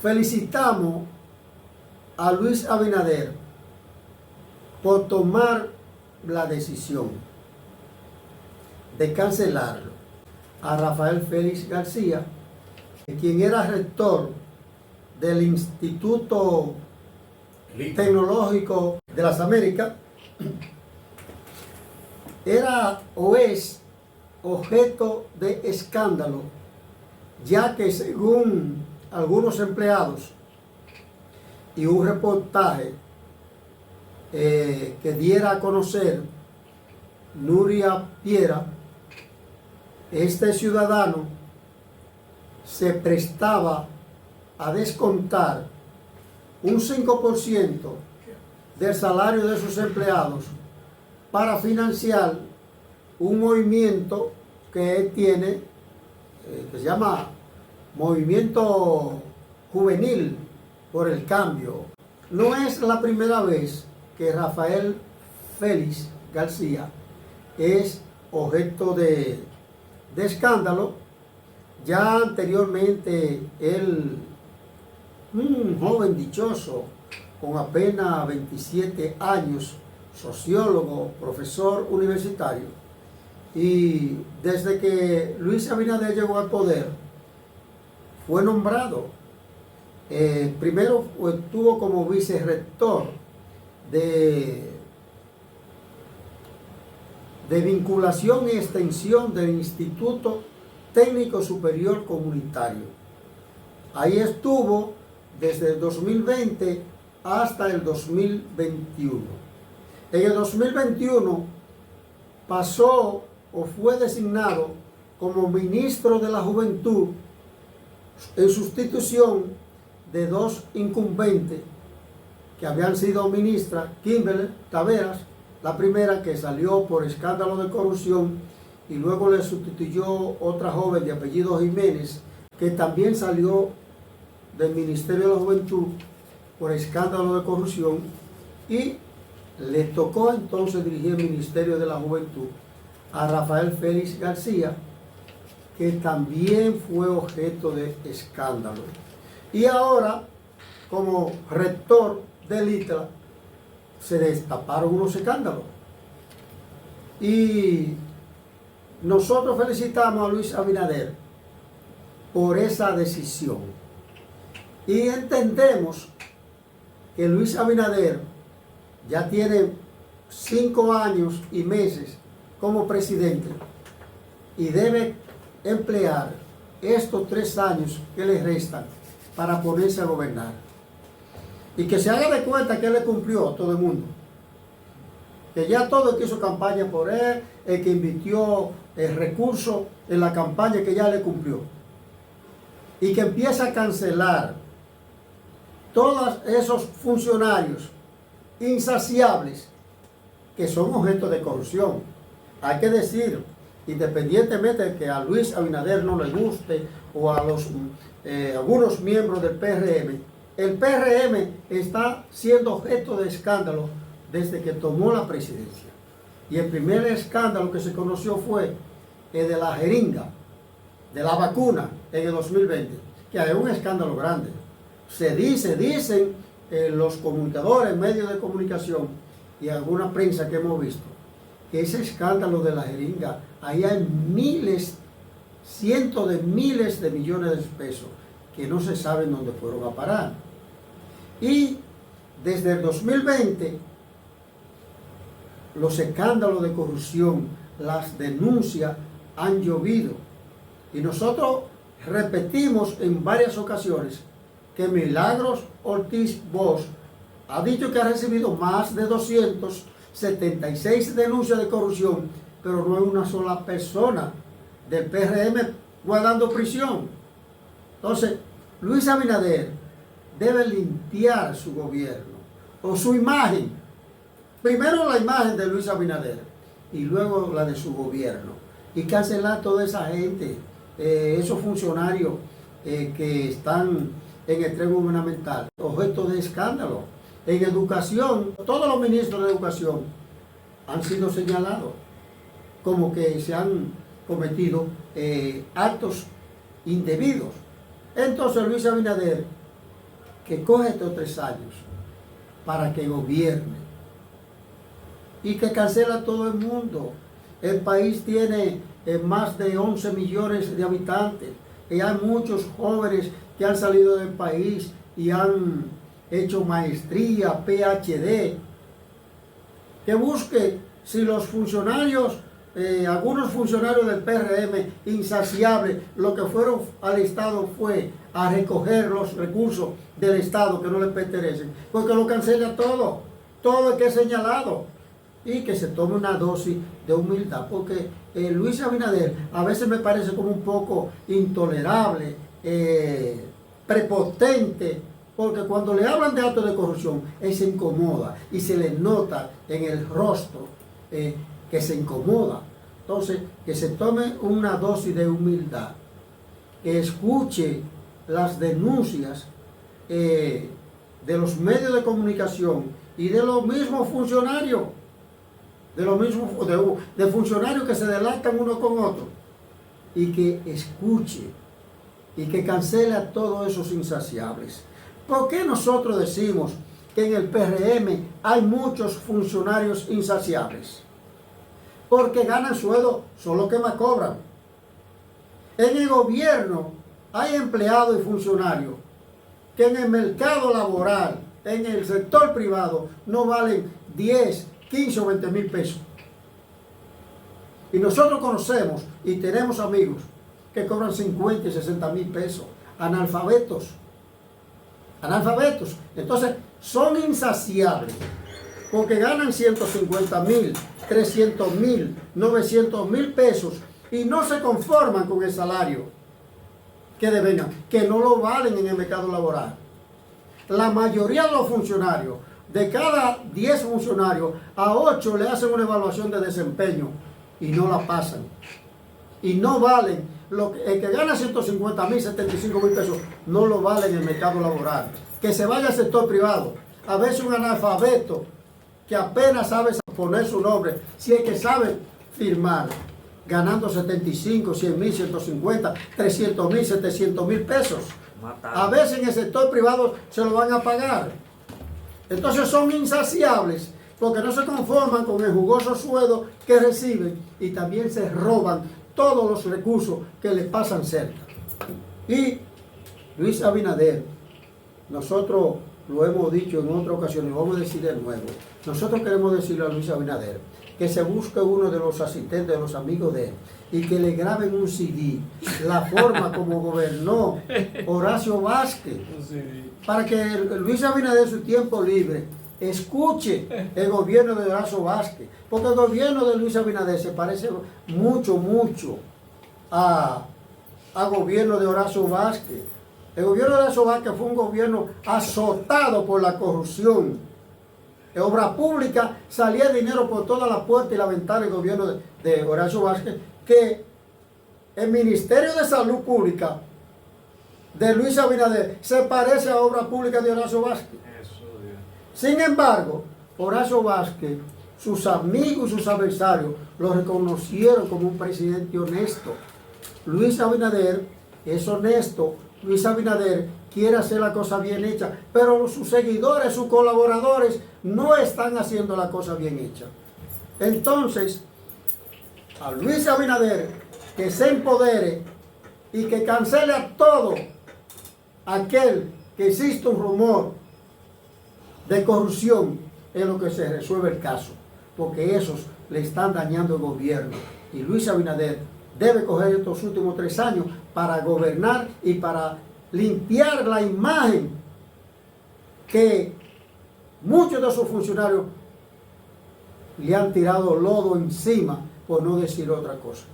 felicitamos a Luis Abinader por tomar la decisión de cancelarlo a Rafael Félix García, quien era rector del Instituto Tecnológico de las Américas, era o es objeto de escándalo, ya que según algunos empleados y un reportaje que diera a conocer Nuria Piera, este ciudadano se prestaba a descontar un 5% del salario de sus empleados para financiar un movimiento que él tiene, que se llama Movimiento Juvenil por el Cambio. No es la primera vez que Rafael Félix García es objeto de escándalo. Ya anteriormente él, un joven dichoso con apenas 27 años, sociólogo, profesor universitario, y desde que Luis Abinader llegó al poder, fue nombrado, primero estuvo como vicerrector de vinculación y extensión del Instituto Técnico Superior Comunitario. Ahí estuvo desde el 2020 hasta el 2021. En el 2021 pasó o fue designado como ministro de la Juventud en sustitución de dos incumbentes que habían sido ministras, Kimberly Taveras, la primera, que salió por escándalo de corrupción, y luego le sustituyó otra joven de apellido Jiménez, que también salió del Ministerio de la Juventud por escándalo de corrupción, y le tocó entonces dirigir el Ministerio de la Juventud a Rafael Félix García, que también fue objeto de escándalo. Y ahora, como rector del ITLA, se destaparon unos escándalos. Y nosotros felicitamos a Luis Abinader por esa decisión. Y entendemos que Luis Abinader ya tiene 5 años y meses como presidente y debe emplear estos 3 años que le restan para ponerse a gobernar. Y que se haga de cuenta que él le cumplió a todo el mundo. Que ya todo el que hizo campaña por él, el que invirtió el recurso en la campaña, que ya le cumplió. Y que empieza a cancelar todos esos funcionarios insaciables que son objeto de corrupción. Hay que decir, independientemente de que a Luis Abinader no le guste o a algunos miembros del PRM, el PRM está siendo objeto de escándalo desde que tomó la presidencia. Y el primer escándalo que se conoció fue el de la jeringa, de la vacuna en el 2020, que es un escándalo grande. Dicen los comunicadores, medios de comunicación y alguna prensa que hemos visto, que ese escándalo de la jeringa, ahí hay miles, cientos de miles de millones de pesos que no se saben dónde fueron a parar. Y desde el 2020, los escándalos de corrupción, las denuncias han llovido. Y nosotros repetimos en varias ocasiones que Milagros Ortiz Bosch ha dicho que ha recibido más de 276 denuncias de corrupción, pero no hay una sola persona del PRM guardando prisión. Entonces, Luis Abinader debe limpiar su gobierno o su imagen. Primero la imagen de Luis Abinader y luego la de su gobierno. Y cancelar toda esa gente, esos funcionarios que están en el tren gubernamental, objeto de escándalo. En educación, todos los ministros de educación han sido señalados como que se han cometido actos indebidos. Entonces Luis Abinader que coge estos 3 años para que gobierne y que cancela a todo el mundo. El país tiene más de 11 millones de habitantes y hay muchos jóvenes que han salido del país y han hecho maestría, PhD. Que busque si los funcionarios, algunos funcionarios del PRM insaciables, lo que fueron al Estado fue a recoger los recursos del Estado que no les pertenecen, porque lo cancela todo, todo el que es señalado, y que se tome una dosis de humildad, porque Luis Abinader a veces me parece como un poco intolerable, prepotente, porque cuando le hablan de actos de corrupción, él se incomoda y se le nota en el rostro que se incomoda. Entonces, que se tome una dosis de humildad, que escuche las denuncias de los medios de comunicación y de los mismos funcionarios, de funcionarios que se delatan uno con otro, y que escuche y que cancele a todos esos insaciables. ¿Por qué nosotros decimos que en el PRM hay muchos funcionarios insaciables? Porque ganan sueldo, son los que más cobran. En el gobierno hay empleados y funcionarios que en el mercado laboral, en el sector privado, no valen 10, 15 o 20 mil pesos. Y nosotros conocemos y tenemos amigos que cobran 50 y 60 mil pesos, analfabetos. Entonces son insaciables porque ganan 150 mil, 300 mil, 900 mil pesos y no se conforman con el salario que devengan, que no lo valen en el mercado laboral. La mayoría de los funcionarios, de cada 10 funcionarios, a 8 le hacen una evaluación de desempeño y no la pasan. Y no valen. El que gana 150 mil, 75 mil pesos, no lo vale en el mercado laboral. Que se vaya al sector privado. A veces un analfabeto que apenas sabe poner su nombre, si es que sabe firmar, ganando 75, 100 mil, 150, 300 mil, 700 mil pesos. A veces en el sector privado se lo van a pagar. Entonces son insaciables porque no se conforman con el jugoso sueldo que reciben y también se roban todos los recursos que les pasan cerca. Y Luis Abinader, nosotros lo hemos dicho en otra ocasión y lo vamos a decir de nuevo. Nosotros queremos decirle a Luis Abinader que se busque uno de los asistentes, de los amigos de él, y que le graben un CD, la forma como gobernó Horacio Vázquez, para que Luis Abinader en su tiempo libre escuche el gobierno de Horacio Vázquez, porque el gobierno de Luis Abinader se parece mucho a gobierno de Horacio Vázquez. El gobierno de Horacio Vázquez fue un gobierno azotado por la corrupción. En obra pública salía dinero por toda la puerta y la ventana del gobierno de Horacio Vázquez, que el Ministerio de Salud Pública de Luis Abinader se parece a obra pública de Horacio Vázquez. Sin embargo, Horacio Vázquez, sus amigos y sus adversarios lo reconocieron como un presidente honesto. Luis Abinader es honesto. Luis Abinader quiere hacer la cosa bien hecha, pero sus seguidores, sus colaboradores no están haciendo la cosa bien hecha. Entonces, a Luis Abinader que se empodere y que cancele a todo aquel que existe un rumor de corrupción en lo que se resuelve el caso, porque esos le están dañando el gobierno. Y Luis Abinader debe coger estos últimos 3 años para gobernar y para limpiar la imagen que muchos de sus funcionarios le han tirado lodo encima, por no decir otra cosa.